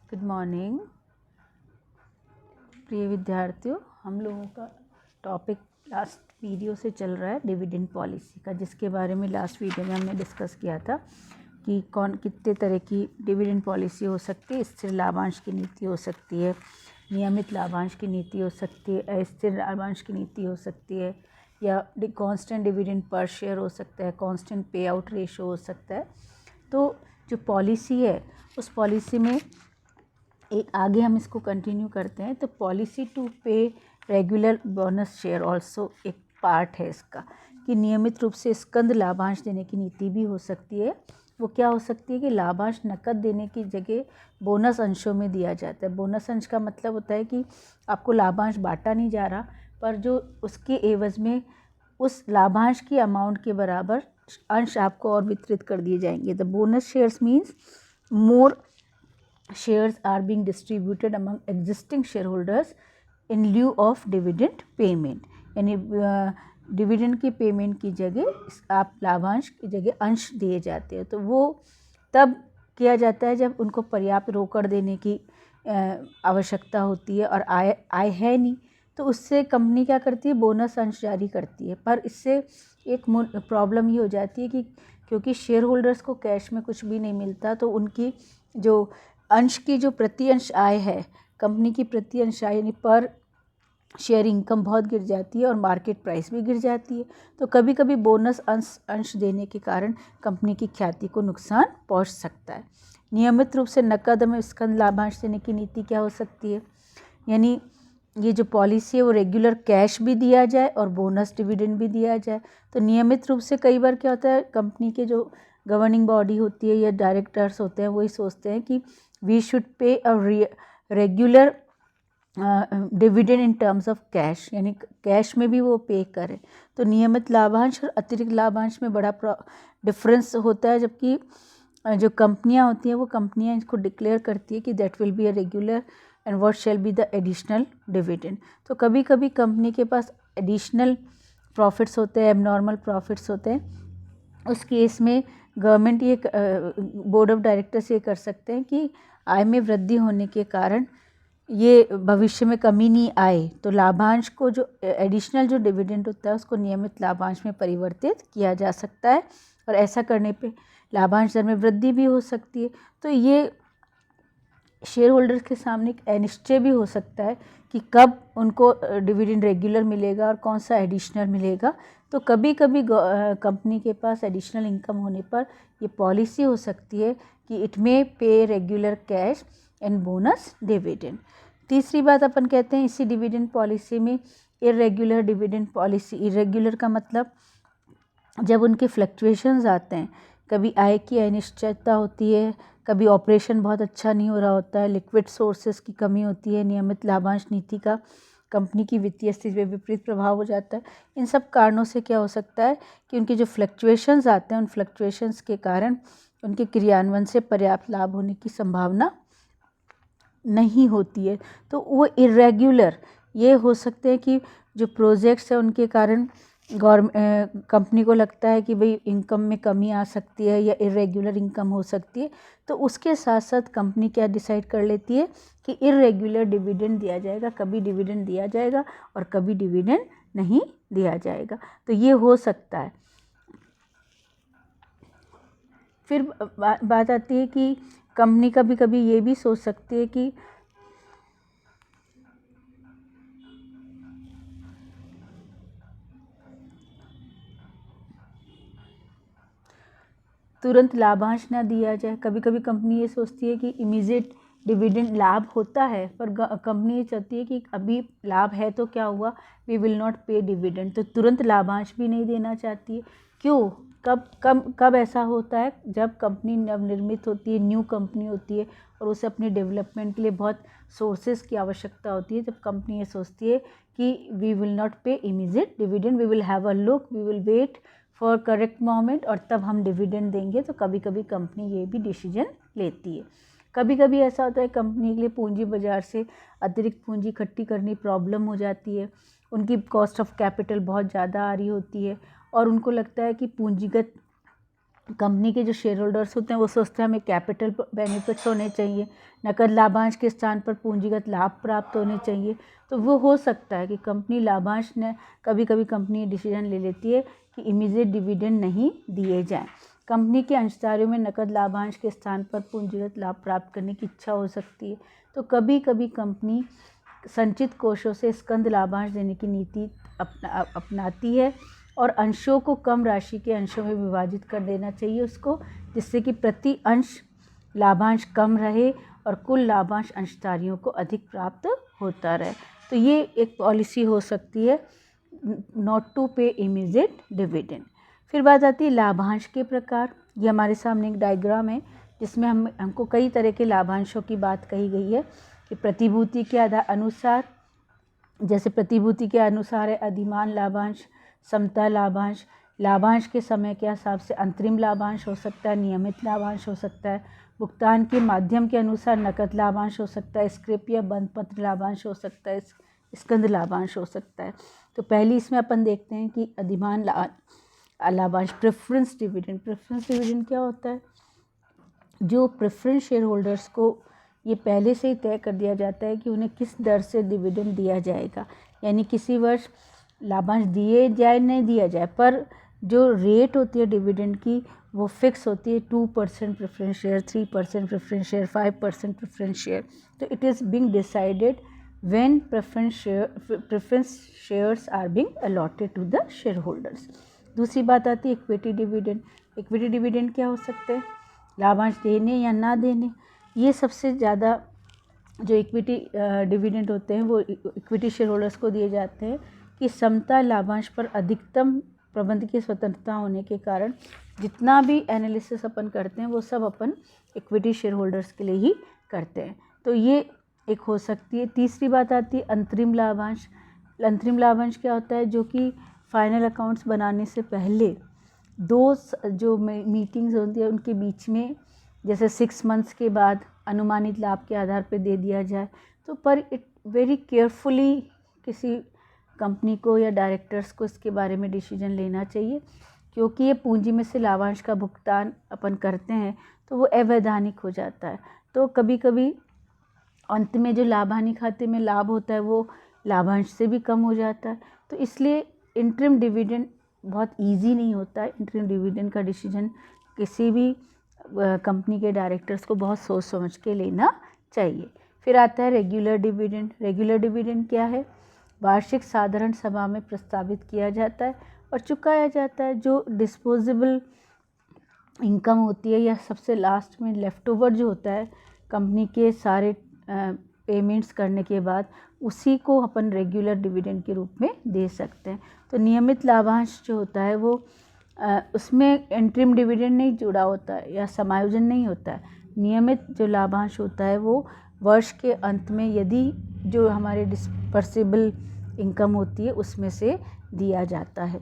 Good morning प्रिय विद्यार्थियों। हम लोगों का टॉपिक लास्ट वीडियो से चल रहा है डिविडेंड पॉलिसी का, जिसके बारे में लास्ट वीडियो में हमने डिस्कस किया था कि कितने तरह की डिविडेंड पॉलिसी हो सकती है। स्थिर लाभांश की नीति हो सकती है, नियमित लाभांश की नीति हो सकती है, अस्थिर लाभांश की नीति हो सकती है, या कांस्टेंट डिविडेंड पर शेयर हो सकता है, कांस्टेंट पे आउट रेशो हो सकता है। तो जो पॉलिसी है उस पॉलिसी में एक आगे हम इसको कंटिन्यू करते हैं। तो पॉलिसी टू पे रेगुलर बोनस शेयर ऑल्सो एक पार्ट है इसका, कि नियमित रूप से स्कंद लाभांश देने की नीति भी हो सकती है। वो क्या हो सकती है कि लाभांश नकद देने की जगह बोनस अंशों में दिया जाता है। बोनस अंश का मतलब होता है कि आपको लाभांश बांटा नहीं जा रहा, पर जो उसके एवज में उस लाभांश की अमाउंट के बराबर अंश आपको और वितरित कर दिए जाएंगे। The bonus shares means more shares are being distributed among existing shareholders in lieu of dividend payment। यानी डिविडेंड की पेमेंट की जगह आप लाभांश की जगह अंश दिए जाते हैं। तो वो तब किया जाता है जब उनको पर्याप्त रोकड़ देने की आवश्यकता होती है और आय है नहीं, तो उससे कंपनी क्या करती है, बोनस अंश जारी करती है। पर इससे एक प्रॉब्लम ये हो जाती है कि क्योंकि शेयर होल्डर्स को कैश में कुछ भी नहीं मिलता, तो उनकी जो अंश की जो प्रति अंश आय है, कंपनी की प्रति अंश आय यानी पर शेयर इनकम बहुत गिर जाती है और मार्केट प्राइस भी गिर जाती है। तो कभी कभी बोनस अंश देने के कारण कंपनी की ख्याति को नुकसान पहुंच सकता है। नियमित रूप से नकद में स्कंद लाभांश देने की नीति क्या हो सकती है, यानी ये जो पॉलिसी है वो रेगुलर कैश भी दिया जाए और बोनस डिविडेंड भी दिया जाए। तो नियमित रूप से कई बार क्या होता है, कंपनी के जो गवर्निंग बॉडी होती है या डायरेक्टर्स होते हैं वही सोचते हैं कि we should pay a regular dividend in terms of cash, यानी कैश में भी वो पे करें। तो नियमित लाभांश और अतिरिक्त लाभांश में बड़ा डिफरेंस होता है, जबकि जो कंपनियां होती हैं वो कंपनियां इसको डिक्लेयर करती है कि that will be a regular and what shall be the additional dividend. तो कभी कभी कंपनी के पास एडिशनल प्रॉफिट्स होते हैं, एबनॉर्मल प्रॉफिट्स होते हैं। उस केस में गवर्नमेंट ये बोर्ड ऑफ डायरेक्टर्स ये कर सकते हैं कि आय में वृद्धि होने के कारण ये भविष्य में कमी नहीं आए, तो लाभांश को जो एडिशनल जो डिविडेंड होता है उसको नियमित लाभांश में परिवर्तित किया जा सकता है, और ऐसा करने पे लाभांश दर में वृद्धि भी हो सकती है। तो ये शेयर होल्डर्स के सामने एक अनिश्चय भी हो सकता है कि कब उनको डिविडेंड रेगुलर मिलेगा और कौन सा एडिशनल मिलेगा। तो कभी कभी कंपनी के पास एडिशनल इनकम होने पर ये पॉलिसी हो सकती है कि इट मे पे regular cash and bonus dividend. तीसरी बात अपन कहते हैं इसी डिविडेंड पॉलिसी में इरेगुलर डिविडेंड पॉलिसी। इरेगुलर का मतलब जब उनके फ्लक्चुएशंस आते हैं, कभी आय की अनिश्चितता होती है, कभी ऑपरेशन बहुत अच्छा नहीं हो रहा होता है, लिक्विड सोर्सेज की कमी होती है, नियमित लाभांश नीति का कंपनी की वित्तीय स्थिति में विपरीत प्रभाव हो जाता है। इन सब कारणों से क्या हो सकता है कि उनके जो फ्लक्चुएशंस आते हैं उन फ्लक्चुएशंस के कारण उनके क्रियान्वयन से पर्याप्त लाभ होने की संभावना नहीं होती है। तो वो इरेगुलर ये हो सकते हैं कि जो प्रोजेक्ट्स हैं उनके कारण कंपनी को लगता है कि भाई इनकम में कमी आ सकती है या इरेगुलर इनकम हो सकती है, तो उसके साथ साथ कंपनी क्या डिसाइड कर लेती है कि इरेगुलर डिविडेंड दिया जाएगा, कभी डिविडेंड दिया जाएगा और कभी डिविडेंड नहीं दिया जाएगा। तो ये हो सकता है। फिर बात आती है कि कंपनी कभी कभी ये भी सोच सकती है कि तुरंत लाभांश ना दिया जाए। कभी कभी कंपनी ये सोचती है कि इमीडिएट डिविडेंड लाभ होता है, पर कंपनी ये चाहती है कि अभी लाभ है तो क्या हुआ, वी विल नॉट पे डिविडेंड, तो तुरंत लाभांश भी नहीं देना चाहती है। क्यों, कब ऐसा होता है, जब कंपनी नवनिर्मित होती है, न्यू कंपनी होती है और उसे अपने डेवलपमेंट के लिए बहुत सोर्सेज की आवश्यकता होती है। जब कंपनी ये सोचती है कि we will not pay immediate dividend, we will have a look, we will wait for correct moment और तब हम डिविडेंड देंगे, तो कभी कभी कंपनी ये भी डिसीजन लेती है। कभी कभी ऐसा होता है कंपनी के लिए पूंजी बाजार से अतिरिक्त पूंजी इकट्ठी करनी प्रॉब्लम हो जाती है, उनकी कॉस्ट ऑफ कैपिटल बहुत ज़्यादा आ रही होती है और उनको लगता है कि पूंजीगत कंपनी के जो शेयर होल्डर्स होते हैं वो सोचते हैं हमें कैपिटल बेनिफिट्स होने चाहिए, नकद लाभांश के स्थान पर पूंजीगत लाभ प्राप्त होने चाहिए। तो वो हो सकता है कि कंपनी लाभांश ने कभी कभी कंपनी डिसीजन ले लेती है कि इमीडिएट डिविडेंड नहीं दिए जाएं। कंपनी के अंशधारियों में नकद लाभांश के स्थान पर पूंजीगत लाभ प्राप्त करने की इच्छा हो सकती है। तो कभी कभी कंपनी संचित कोषों से स्कंद लाभांश देने की नीति अपनाती है और अंशों को कम राशि के अंशों में विभाजित कर देना चाहिए उसको, जिससे कि प्रति अंश लाभांश कम रहे और कुल लाभांश अंशधारियों को अधिक प्राप्त होता रहे। तो ये एक पॉलिसी हो सकती है नॉट टू पे इमीडिएट डिविडेंड। फिर बात आती है लाभांश के प्रकार। ये हमारे सामने एक डायग्राम है जिसमें हमको कई तरह के लाभांशों की बात कही गई है कि प्रतिभूति के अनुसार, जैसे प्रतिभूति के अनुसार है अधिमान लाभांश, समता लाभांश, लाभांश के समय के हिसाब से अंतरिम लाभांश हो सकता है, नियमित लाभांश हो सकता है, भुगतान के माध्यम के अनुसार नकद लाभांश हो सकता है, स्क्रिप या बंद पत्र लाभांश हो सकता है, स्कंद लाभांश हो सकता है। तो पहली इसमें अपन देखते हैं कि अधिमान लाभांश, प्रेफरेंस डिविडेंड। प्रेफरेंस डिविडेंड क्या होता है? जो प्रेफरेंस शेयर होल्डर्स को ये पहले से ही तय कर दिया जाता है कि उन्हें किस दर से डिविडेंड दिया जाएगा, यानी किसी वर्ष लाभांश दिए जाए नहीं दिया जाए, पर जो रेट होती है डिविडेंड की वो फिक्स होती है। 2% preference share, 3% preference share, 5% preference share. तो it is being decided when preference shares are being allotted to the shareholders. दूसरी बात आती है इक्विटी डिविडेंड। इक्विटी डिविडेंड क्या हो सकते हैं? लाभांश देने या ना देने। ये सबसे ज़्यादा जो इक्विटी डिविडेंड होते हैं वो इक्विटी शेयर होल्डर्स को दिए जाते हैं कि समता लाभांश पर अधिकतम प्रबंध की स्वतंत्रता होने के कारण जितना भी एनालिसिस अपन करते हैं वो सब अपन इक्विटी शेयर होल्डर्स के लिए ही करते हैं। तो ये एक हो सकती है। तीसरी बात आती है अंतरिम लाभांश। अंतरिम लाभांश क्या होता है? जो कि फाइनल अकाउंट्स बनाने से पहले दो जो मीटिंग्स होती है उनके बीच में, जैसे 6 मंथ्स के बाद अनुमानित लाभ के आधार पर दे दिया जाए। तो पर इट वेरी केयरफुली किसी कंपनी को या डायरेक्टर्स को इसके बारे में डिसीजन लेना चाहिए, क्योंकि ये पूंजी में से लाभांश का भुगतान अपन करते हैं तो वो अवैधानिक हो जाता है। तो कभी कभी अंत में जो लाभ हानि खाते में लाभ होता है वो लाभांश से भी कम हो जाता है। तो इसलिए इंटरिम डिविडेंड बहुत इजी नहीं होता है। इंटरिम डिविडेंड का डिसीजन किसी भी कंपनी के डायरेक्टर्स को बहुत सोच समझ के लेना चाहिए। फिर आता है रेगुलर डिविडेंड। रेगुलर डिविडेंड क्या है? वार्षिक साधारण सभा में प्रस्तावित किया जाता है और चुकाया जाता है। जो डिस्पोजेबल इनकम होती है या सबसे लास्ट में लेफ़्ट ओवर जो होता है कंपनी के सारे पेमेंट्स करने के बाद, उसी को अपन रेगुलर डिविडेंड के रूप में दे सकते हैं। तो नियमित लाभांश जो होता है वो उसमें इंटरिम डिविडेंड नहीं जुड़ा होता है या समायोजन नहीं होता है। नियमित जो लाभांश होता है वो वर्ष के अंत में यदि जो हमारे डिस्पर्सिबल इनकम होती है उसमें से दिया जाता है।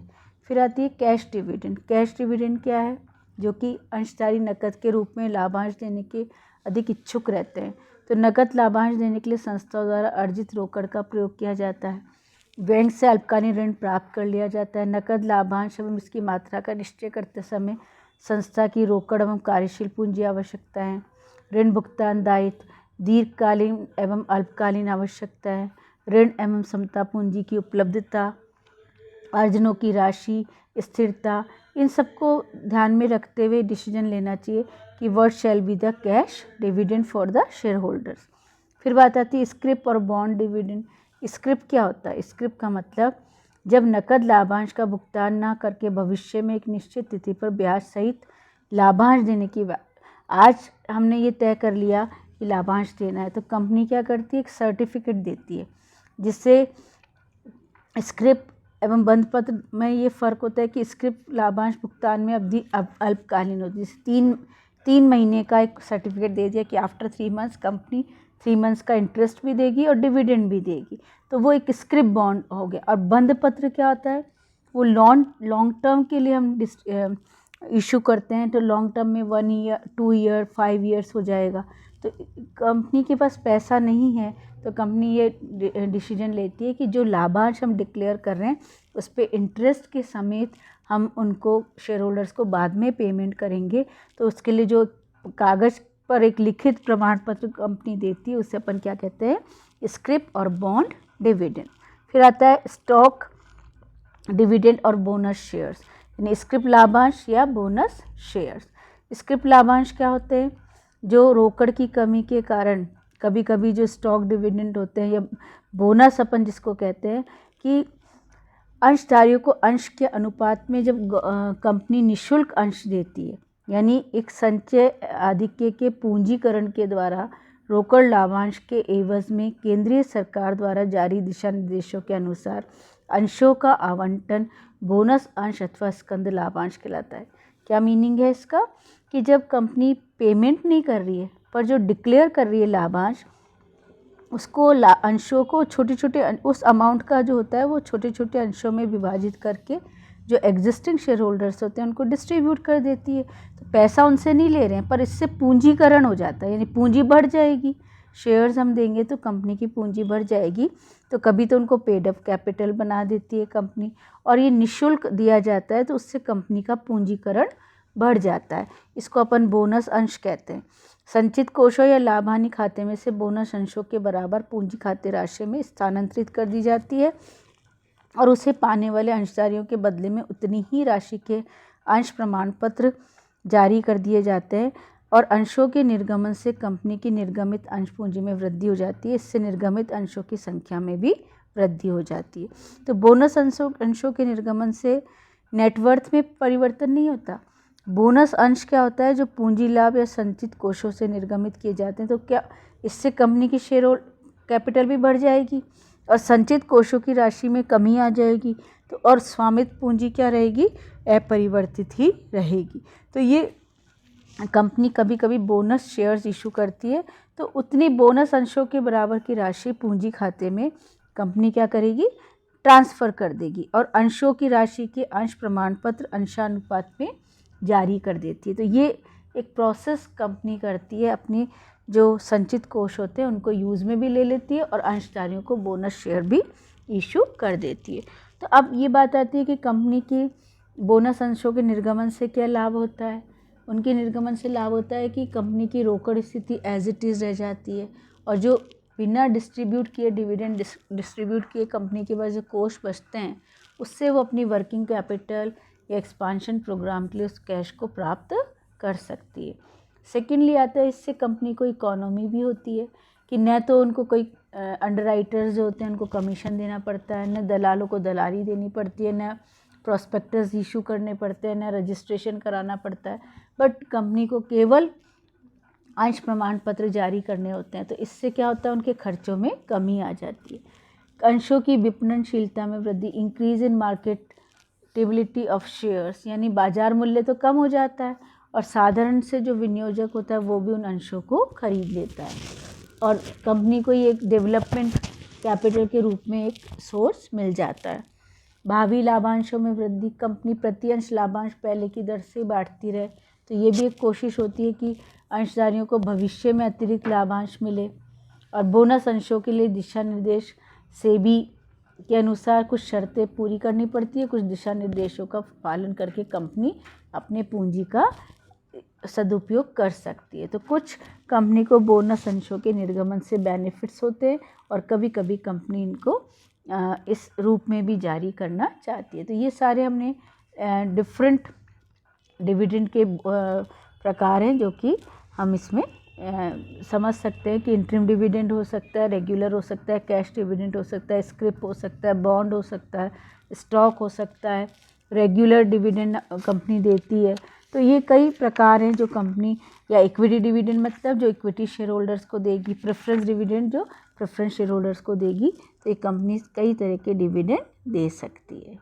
फिर आती है कैश डिविडेंड। कैश डिविडेंड क्या है? जो कि अंशधारी नकद के रूप में लाभांश देने के अधिक इच्छुक रहते हैं। तो नकद लाभांश देने के लिए संस्था द्वारा अर्जित रोकड़ का प्रयोग किया जाता है। बैंक से अल्पकालीन ऋण प्राप्त कर लिया जाता है। नकद लाभांश एवं इसकी मात्रा का निश्चय करते समय संस्था की रोकड़ एवं कार्यशील पूंजी आवश्यकता है, ऋण भुगतान दायित्व, दीर्घकालीन एवं अल्पकालीन आवश्यकता है, ऋण एवं समता पूंजी की उपलब्धता, अर्जनों की राशि, स्थिरता, इन सबको ध्यान में रखते हुए डिसीजन लेना चाहिए कि what shall be the cash dividend for the share holders. फिर बात आती है स्क्रिप और बॉन्ड डिविडेंड। स्क्रिप क्या होता है? स्क्रिप का मतलब जब नकद लाभांश का भुगतान ना करके भविष्य में एक निश्चित तिथि पर ब्याज सहित लाभांश देने की बात। आज हमने ये तय कर लिया कि लाभांश देना है, तो कंपनी क्या करती है? एक सर्टिफिकेट देती है, जिससे स्क्रिप एवं बंद पत्र में ये फ़र्क होता है कि स्क्रिप लाभांश भुगतान में अवधि अल्पकालीन होती है। जैसे 3 महीने का एक सर्टिफिकेट दे दिया कि आफ्टर 3 मंथ्स कंपनी 3 मंथ्स का इंटरेस्ट भी देगी और डिविडेंड भी देगी, तो वो एक स्क्रिप बॉन्ड हो गया। और बंद पत्र क्या होता है? वो लॉन्ग टर्म के लिए हम इशू करते हैं। तो लॉन्ग टर्म में 1 ईयर, 2 ईयर, 5 ईयर्स हो जाएगा। तो कंपनी के पास पैसा नहीं है तो कंपनी ये डिसीजन लेती है कि जो लाभांश हम डिक्लेयर कर रहे हैं उस पर इंटरेस्ट के समेत हम उनको शेयर होल्डर्स को बाद में पेमेंट करेंगे, तो उसके लिए जो कागज़ पर एक लिखित प्रमाण पत्र कंपनी देती है उसे अपन क्या कहते हैं, स्क्रिप और बॉन्ड डिविडेंड। फिर आता है स्टॉक डिविडेंड और बोनस शेयर्स, यानी स्क्रिप लाभांश या बोनस शेयर्स। स्क्रिप लाभांश क्या होते हैं, जो रोकड़ की कमी के कारण कभी कभी जो स्टॉक डिविडेंड होते हैं या बोनस अपन जिसको कहते हैं कि अंशधारियों को अंश के अनुपात में जब कंपनी निःशुल्क अंश देती है, यानी एक संचय आधिक्य के पूंजीकरण के द्वारा रोकड़ लाभांश के एवज में केंद्रीय सरकार द्वारा जारी दिशा निर्देशों के अनुसार अंशों का आवंटन बोनस अंश अथवा स्कंद लाभांश कहलाता है। क्या मीनिंग है इसका, कि जब कंपनी पेमेंट नहीं कर रही है पर जो डिक्लेयर कर रही है लाभांश, उसको अंशों को छोटे छोटे उस अमाउंट का जो होता है वो छोटे छोटे अंशों में विभाजित करके जो एग्जिस्टिंग शेयर होल्डर्स होते हैं उनको डिस्ट्रीब्यूट कर देती है। तो पैसा उनसे नहीं ले रहे हैं पर इससे पूंजीकरण हो जाता है, यानी पूंजी बढ़ जाएगी। शेयर्स हम देंगे तो कंपनी की पूंजी बढ़ जाएगी, तो कभी तो उनको पेड अप कैपिटल बना देती है कंपनी, और ये निःशुल्क दिया जाता है तो उससे कंपनी का पूंजीकरण बढ़ जाता है। इसको अपन बोनस अंश कहते हैं। संचित कोषों या लाभ हानि खाते में से बोनस अंशों के बराबर पूंजी खाते राशि में स्थानांतरित कर दी जाती है और उसे पाने वाले अंशधारियों के बदले में उतनी ही राशि के अंश प्रमाण पत्र जारी कर दिए जाते हैं और अंशों के निर्गमन से कंपनी की निर्गमित अंश पूंजी में वृद्धि हो जाती है। इससे निर्गमित अंशों की संख्या में भी वृद्धि हो जाती है। तो बोनस अंशों के निर्गमन से नेटवर्थ में परिवर्तन नहीं होता। बोनस अंश क्या होता है, जो पूंजी लाभ या संचित कोषों से निर्गमित किए जाते हैं। तो क्या इससे कंपनी की शेयर कैपिटल भी बढ़ जाएगी और संचित कोषों की राशि में कमी आ जाएगी, तो और स्वामित्व पूंजी क्या रहेगी, अपरिवर्तित ही रहेगी। तो ये कंपनी कभी कभी बोनस शेयर्स इशू करती है, तो उतनी बोनस अंशों के बराबर की राशि पूंजी खाते में कंपनी क्या करेगी, ट्रांसफ़र कर देगी और अंशों की राशि के अंश प्रमाण पत्र अंशानुपात में जारी कर देती है। तो ये एक प्रोसेस कंपनी करती है, अपनी जो संचित कोष होते हैं उनको यूज़ में भी ले लेती है और अंशधारियों को बोनस शेयर भी इशू कर देती है। तो अब ये बात आती है कि कंपनी की बोनस अंशों के निर्गमन से क्या लाभ होता है। उनके निर्गमन से लाभ होता है कि कंपनी की रोकड़ स्थिति एज इट इज़ रह जाती है और जो बिना डिस्ट्रीब्यूट किए डिविडेंड डिस्ट्रीब्यूट किए कंपनी के पास जो कोष बचते हैं उससे वो अपनी वर्किंग कैपिटल या एक्सपांशन प्रोग्राम के लिए उस कैश को प्राप्त कर सकती है। सेकेंडली आता है, इससे कंपनी को इकोनॉमी भी होती है कि न तो उनको कोई अंडरराइटर्स जो होते हैं उनको कमीशन देना पड़ता है, न दलालों को दलाली देनी पड़ती है, न प्रॉस्पेक्टस इशू करने पड़ते हैं, न रजिस्ट्रेशन कराना पड़ता है, बट कंपनी को केवल अंश प्रमाण पत्र जारी करने होते हैं। तो इससे क्या होता है, उनके खर्चों में कमी आ जाती है। अंशों की विपणनशीलता में वृद्धि, increase in marketability of shares, यानी बाजार मूल्य तो कम हो जाता है और साधारण से जो विनियोजक होता है वो भी उन अंशों को खरीद लेता है और कंपनी को ये एक डेवलपमेंट कैपिटल के रूप में एक सोर्स मिल जाता है। भावी लाभांशों में वृद्धि, कंपनी प्रति अंश लाभांश पहले की दर से बांटती रहे, तो ये भी एक कोशिश होती है कि अंशधारियों को भविष्य में अतिरिक्त लाभांश मिले। और बोनस अंशों के लिए दिशा निर्देश सेबी के अनुसार कुछ शर्तें पूरी करनी पड़ती है, कुछ दिशा निर्देशों का पालन करके कंपनी अपने पूंजी का सदुपयोग कर सकती है। तो कुछ कंपनी को बोनस अंशों के निर्गमन से बेनिफिट्स होते हैं और कभी कभी कंपनी इनको इस रूप में भी जारी करना चाहती है। तो ये सारे हमने डिफरेंट डिविडेंड के प्रकार हैं जो कि हम इसमें समझ सकते हैं कि इंटरिम डिविडेंड हो सकता है, रेगुलर हो सकता है, कैश डिविडेंड हो सकता है, स्क्रिप हो सकता है, बॉन्ड हो सकता है, स्टॉक हो सकता है, रेगुलर डिविडेंड कंपनी देती है। तो ये कई प्रकार हैं जो कंपनी, या इक्विटी डिविडेंड मतलब जो इक्विटी शेयर होल्डर्स को देगी, प्रेफरेंस डिविडेंड जो प्रेफरेंस शेयर होल्डर्स को देगी। तो ये कंपनी कई तरह के डिविडेंड दे सकती है।